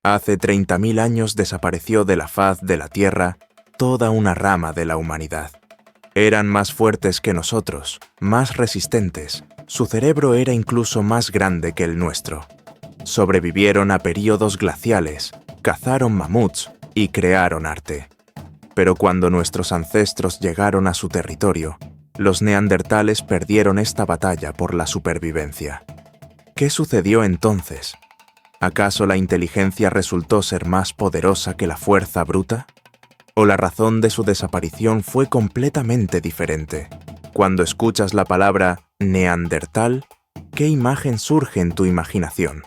Hace 30.000 años desapareció de la faz de la Tierra toda una rama de la humanidad. Eran más fuertes que nosotros, más resistentes. Su cerebro era incluso más grande que el nuestro. Sobrevivieron a períodos glaciales, cazaron mamuts y crearon arte. Pero cuando nuestros ancestros llegaron a su territorio, los neandertales perdieron esta batalla por la supervivencia. ¿Qué sucedió entonces? ¿Acaso la inteligencia resultó ser más poderosa que la fuerza bruta? ¿O la razón de su desaparición fue completamente diferente? Cuando escuchas la palabra neandertal, ¿qué imagen surge en tu imaginación?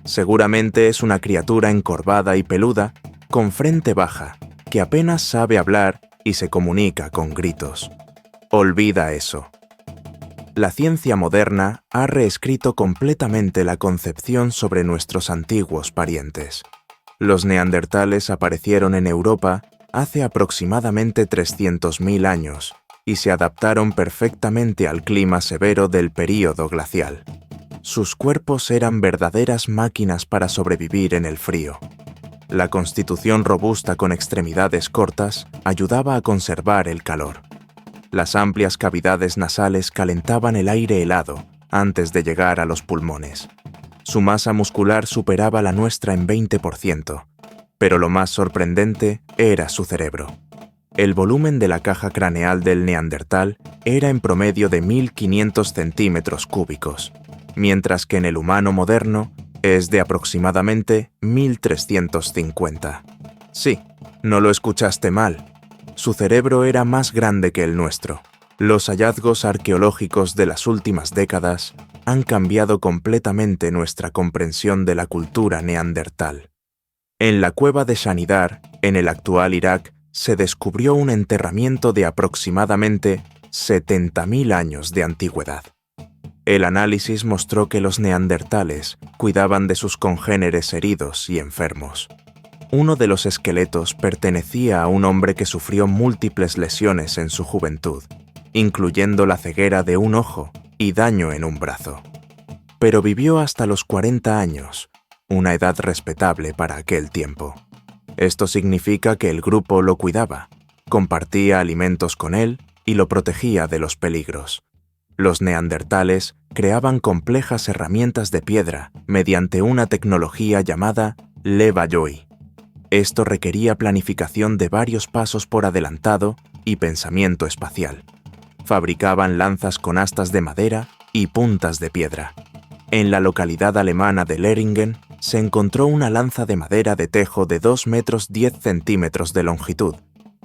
Seguramente es una criatura encorvada y peluda, con frente baja, que apenas sabe hablar y se comunica con gritos. Olvida eso. La ciencia moderna ha reescrito completamente la concepción sobre nuestros antiguos parientes. Los neandertales aparecieron en Europa hace aproximadamente 300.000 años y se adaptaron perfectamente al clima severo del período glacial. Sus cuerpos eran verdaderas máquinas para sobrevivir en el frío. La constitución robusta con extremidades cortas ayudaba a conservar el calor. Las amplias cavidades nasales calentaban el aire helado antes de llegar a los pulmones. Su masa muscular superaba la nuestra en 20%, pero lo más sorprendente era su cerebro. El volumen de la caja craneal del neandertal era en promedio de 1.500 centímetros cúbicos, mientras que en el humano moderno es de aproximadamente 1.350. Sí, no lo escuchaste mal. Su cerebro era más grande que el nuestro. Los hallazgos arqueológicos de las últimas décadas han cambiado completamente nuestra comprensión de la cultura neandertal. En la cueva de Shanidar, en el actual Irak, se descubrió un enterramiento de aproximadamente 70.000 años de antigüedad. El análisis mostró que los neandertales cuidaban de sus congéneres heridos y enfermos. Uno de los esqueletos pertenecía a un hombre que sufrió múltiples lesiones en su juventud, incluyendo la ceguera de un ojo y daño en un brazo. Pero vivió hasta los 40 años, una edad respetable para aquel tiempo. Esto significa que el grupo lo cuidaba, compartía alimentos con él y lo protegía de los peligros. Los neandertales creaban complejas herramientas de piedra mediante una tecnología llamada Levallois. Esto requería planificación de varios pasos por adelantado y pensamiento espacial. Fabricaban lanzas con astas de madera y puntas de piedra. En la localidad alemana de Leringen se encontró una lanza de madera de tejo de 2 metros 10 centímetros de longitud,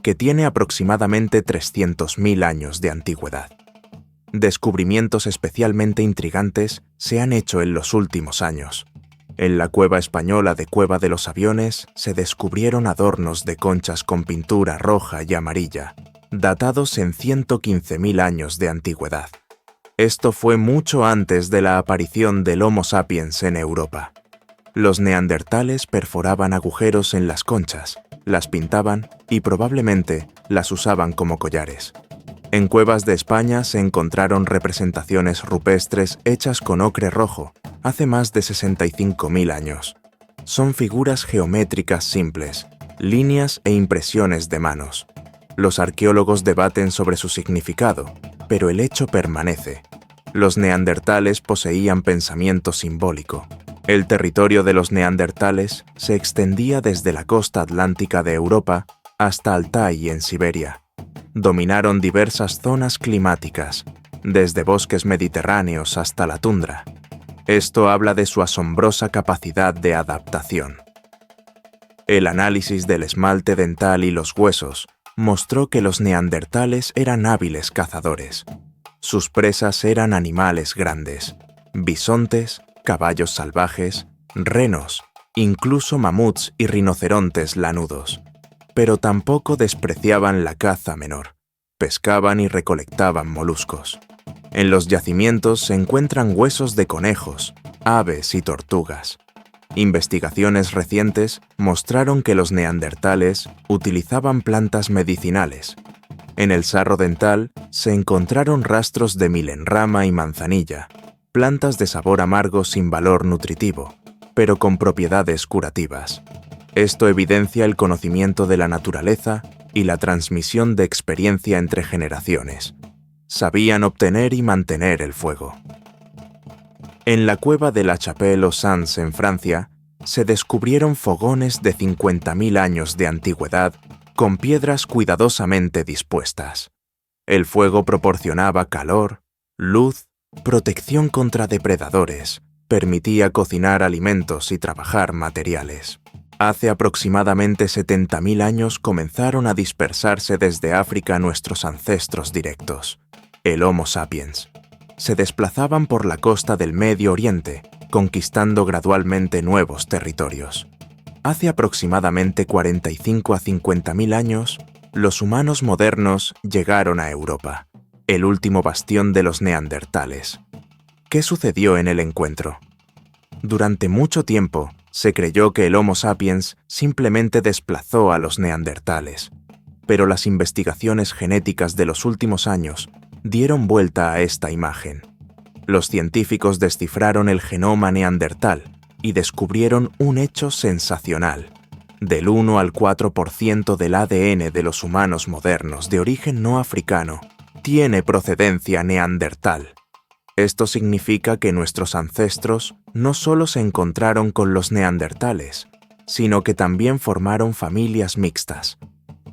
que tiene aproximadamente 300.000 años de antigüedad. Descubrimientos especialmente intrigantes se han hecho en los últimos años. En la cueva española de Cueva de los Aviones se descubrieron adornos de conchas con pintura roja y amarilla, datados en 115.000 años de antigüedad. Esto fue mucho antes de la aparición del Homo sapiens en Europa. Los neandertales perforaban agujeros en las conchas, las pintaban y probablemente las usaban como collares. En cuevas de España se encontraron representaciones rupestres hechas con ocre rojo hace más de 65.000 años. Son figuras geométricas simples, líneas e impresiones de manos. Los arqueólogos debaten sobre su significado, pero el hecho permanece. Los neandertales poseían pensamiento simbólico. El territorio de los neandertales se extendía desde la costa atlántica de Europa hasta Altai en Siberia. Dominaron diversas zonas climáticas, desde bosques mediterráneos hasta la tundra. Esto habla de su asombrosa capacidad de adaptación. El análisis del esmalte dental y los huesos mostró que los neandertales eran hábiles cazadores. Sus presas eran animales grandes, bisontes, caballos salvajes, renos, incluso mamuts y rinocerontes lanudos. Pero tampoco despreciaban la caza menor. Pescaban y recolectaban moluscos. En los yacimientos se encuentran huesos de conejos, aves y tortugas. Investigaciones recientes mostraron que los neandertales utilizaban plantas medicinales. En el sarro dental se encontraron rastros de milenrama y manzanilla, plantas de sabor amargo sin valor nutritivo, pero con propiedades curativas. Esto evidencia el conocimiento de la naturaleza y la transmisión de experiencia entre generaciones. Sabían obtener y mantener el fuego. En la cueva de la Chapelle-aux-Sangs en Francia, se descubrieron fogones de 50.000 años de antigüedad con piedras cuidadosamente dispuestas. El fuego proporcionaba calor, luz, protección contra depredadores, permitía cocinar alimentos y trabajar materiales. Hace aproximadamente 70.000 años comenzaron a dispersarse desde África nuestros ancestros directos, el Homo sapiens. Se desplazaban por la costa del Medio Oriente, conquistando gradualmente nuevos territorios. Hace aproximadamente 45 a 50.000 años, los humanos modernos llegaron a Europa, el último bastión de los neandertales. ¿Qué sucedió en el encuentro? Durante mucho tiempo, se creyó que el Homo sapiens simplemente desplazó a los neandertales, pero las investigaciones genéticas de los últimos años dieron vuelta a esta imagen. Los científicos descifraron el genoma neandertal y descubrieron un hecho sensacional. Del 1 al 4% del ADN de los humanos modernos de origen no africano tiene procedencia neandertal. Esto significa que nuestros ancestros no solo se encontraron con los neandertales, sino que también formaron familias mixtas.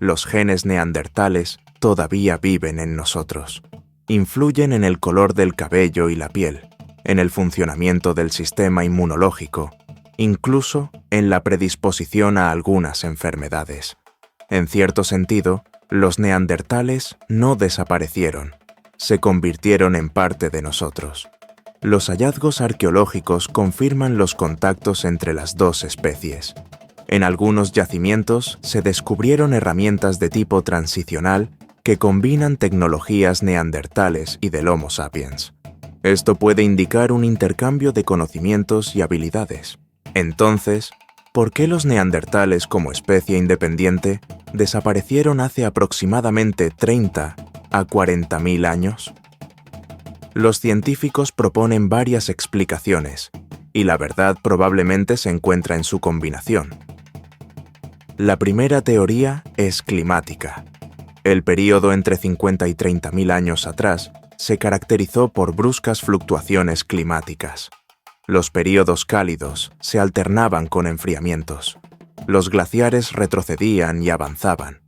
Los genes neandertales todavía viven en nosotros. Influyen en el color del cabello y la piel, en el funcionamiento del sistema inmunológico, incluso en la predisposición a algunas enfermedades. En cierto sentido, los neandertales no desaparecieron, se convirtieron en parte de nosotros. Los hallazgos arqueológicos confirman los contactos entre las dos especies. En algunos yacimientos se descubrieron herramientas de tipo transicional que combinan tecnologías neandertales y del Homo sapiens. Esto puede indicar un intercambio de conocimientos y habilidades. Entonces, ¿por qué los neandertales como especie independiente desaparecieron hace aproximadamente 30 a 40.000 años? Los científicos proponen varias explicaciones, y la verdad probablemente se encuentra en su combinación. La primera teoría es climática. El período entre 50 y 30.000 años atrás se caracterizó por bruscas fluctuaciones climáticas. Los períodos cálidos se alternaban con enfriamientos. Los glaciares retrocedían y avanzaban.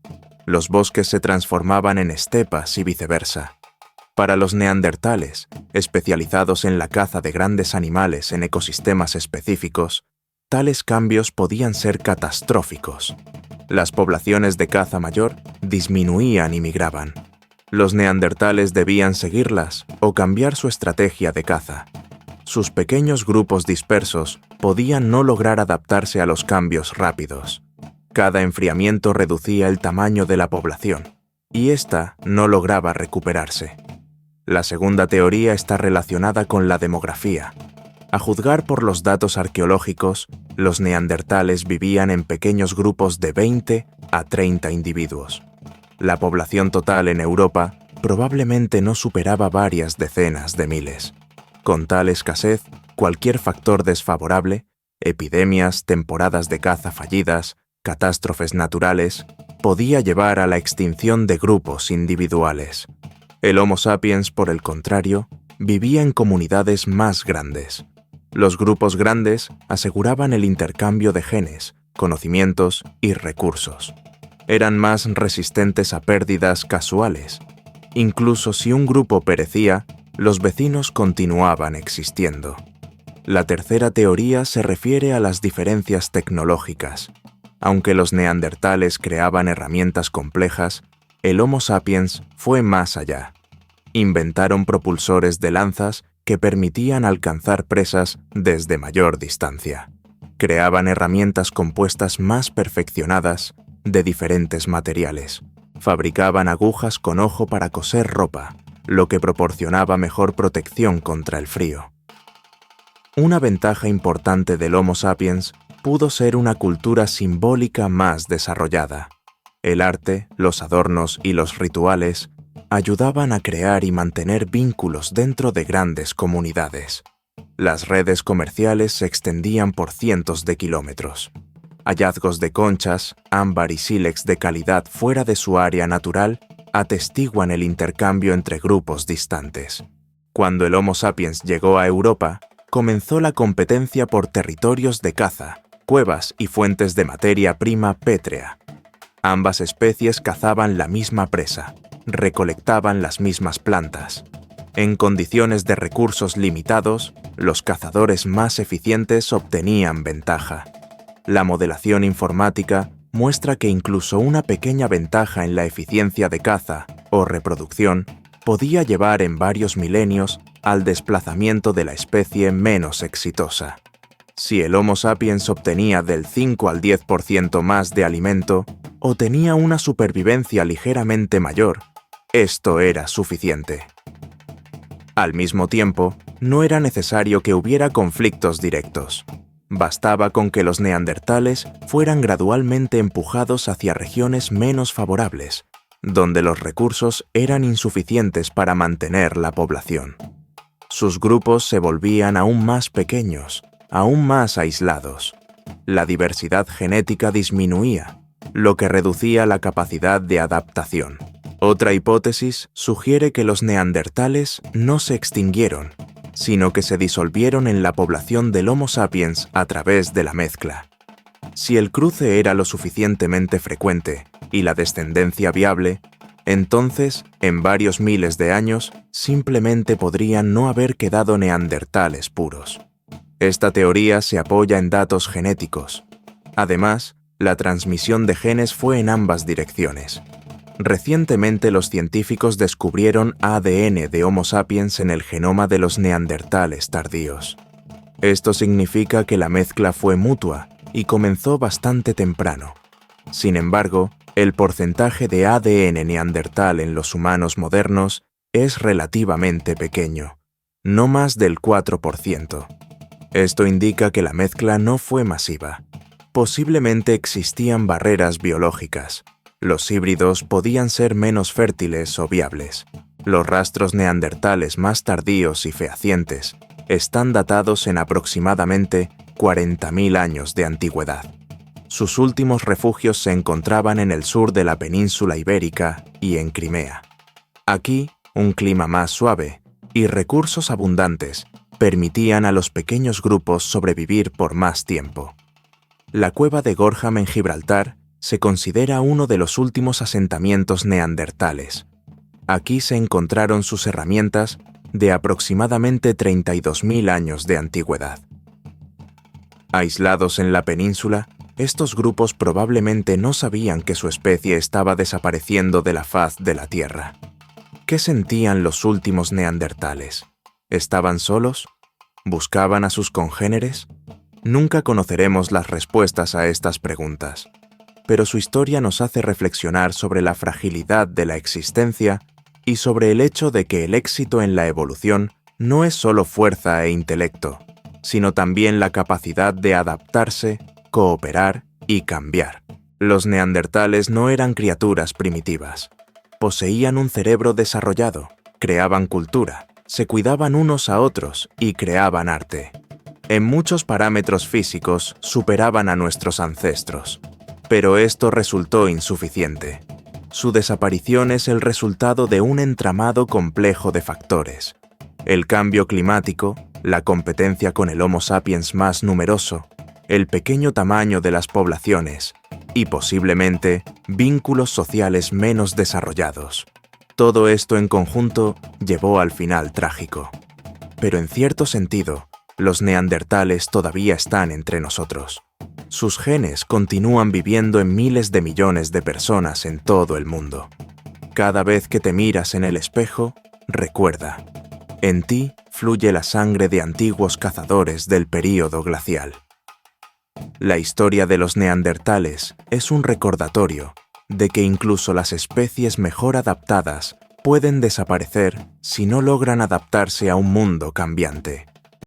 Los bosques se transformaban en estepas y viceversa. Para los neandertales, especializados en la caza de grandes animales en ecosistemas específicos, tales cambios podían ser catastróficos. Las poblaciones de caza mayor disminuían y migraban. Los neandertales debían seguirlas o cambiar su estrategia de caza. Sus pequeños grupos dispersos podían no lograr adaptarse a los cambios rápidos. Cada enfriamiento reducía el tamaño de la población, y ésta no lograba recuperarse. La segunda teoría está relacionada con la demografía. A juzgar por los datos arqueológicos, los neandertales vivían en pequeños grupos de 20 a 30 individuos. La población total en Europa probablemente no superaba varias decenas de miles. Con tal escasez, cualquier factor desfavorable, epidemias, temporadas de caza fallidas, catástrofes naturales, podía llevar a la extinción de grupos individuales. El Homo sapiens, por el contrario, vivía en comunidades más grandes. Los grupos grandes aseguraban el intercambio de genes, conocimientos y recursos. Eran más resistentes a pérdidas casuales. Incluso si un grupo perecía, los vecinos continuaban existiendo. La tercera teoría se refiere a las diferencias tecnológicas. Aunque los neandertales creaban herramientas complejas, el Homo sapiens fue más allá. Inventaron propulsores de lanzas que permitían alcanzar presas desde mayor distancia. Creaban herramientas compuestas más perfeccionadas de diferentes materiales. Fabricaban agujas con ojo para coser ropa, lo que proporcionaba mejor protección contra el frío. Una ventaja importante del Homo sapiens pudo ser una cultura simbólica más desarrollada. El arte, los adornos y los rituales ayudaban a crear y mantener vínculos dentro de grandes comunidades. Las redes comerciales se extendían por cientos de kilómetros. Hallazgos de conchas, ámbar y sílex de calidad fuera de su área natural atestiguan el intercambio entre grupos distantes. Cuando el Homo sapiens llegó a Europa, comenzó la competencia por territorios de caza, cuevas y fuentes de materia prima pétrea. Ambas especies cazaban la misma presa, recolectaban las mismas plantas. En condiciones de recursos limitados, los cazadores más eficientes obtenían ventaja. La modelación informática muestra que incluso una pequeña ventaja en la eficiencia de caza o reproducción podía llevar en varios milenios al desplazamiento de la especie menos exitosa. Si el Homo sapiens obtenía del 5 al 10% más de alimento o tenía una supervivencia ligeramente mayor, esto era suficiente. Al mismo tiempo, no era necesario que hubiera conflictos directos. Bastaba con que los neandertales fueran gradualmente empujados hacia regiones menos favorables, donde los recursos eran insuficientes para mantener la población. Sus grupos se volvían aún más pequeños, aún más aislados. La diversidad genética disminuía, lo que reducía la capacidad de adaptación. Otra hipótesis sugiere que los neandertales no se extinguieron, sino que se disolvieron en la población del Homo sapiens a través de la mezcla. Si el cruce era lo suficientemente frecuente y la descendencia viable, entonces, en varios miles de años, simplemente podrían no haber quedado neandertales puros. Esta teoría se apoya en datos genéticos. Además, la transmisión de genes fue en ambas direcciones. Recientemente los científicos descubrieron ADN de Homo sapiens en el genoma de los neandertales tardíos. Esto significa que la mezcla fue mutua y comenzó bastante temprano. Sin embargo, el porcentaje de ADN neandertal en los humanos modernos es relativamente pequeño, no más del 4%. Esto indica que la mezcla no fue masiva. Posiblemente existían barreras biológicas. Los híbridos podían ser menos fértiles o viables. Los rastros neandertales más tardíos y fehacientes están datados en aproximadamente 40.000 años de antigüedad. Sus últimos refugios se encontraban en el sur de la península ibérica y en Crimea. Aquí, un clima más suave y recursos abundantes permitían a los pequeños grupos sobrevivir por más tiempo. La cueva de Gorham en Gibraltar se considera uno de los últimos asentamientos neandertales. Aquí se encontraron sus herramientas de aproximadamente 32.000 años de antigüedad. Aislados en la península, estos grupos probablemente no sabían que su especie estaba desapareciendo de la faz de la Tierra. ¿Qué sentían los últimos neandertales? ¿Estaban solos? ¿Buscaban a sus congéneres? Nunca conoceremos las respuestas a estas preguntas, pero su historia nos hace reflexionar sobre la fragilidad de la existencia y sobre el hecho de que el éxito en la evolución no es solo fuerza e intelecto, sino también la capacidad de adaptarse, cooperar y cambiar. Los neandertales no eran criaturas primitivas. Poseían un cerebro desarrollado, creaban cultura, se cuidaban unos a otros y creaban arte. En muchos parámetros físicos superaban a nuestros ancestros. Pero esto resultó insuficiente. Su desaparición es el resultado de un entramado complejo de factores. El cambio climático, la competencia con el Homo sapiens más numeroso, el pequeño tamaño de las poblaciones y posiblemente vínculos sociales menos desarrollados. Todo esto en conjunto llevó al final trágico. Pero en cierto sentido, los neandertales todavía están entre nosotros. Sus genes continúan viviendo en miles de millones de personas en todo el mundo. Cada vez que te miras en el espejo, recuerda, en ti fluye la sangre de antiguos cazadores del período glacial. La historia de los neandertales es un recordatorio de que incluso las especies mejor adaptadas pueden desaparecer si no logran adaptarse a un mundo cambiante.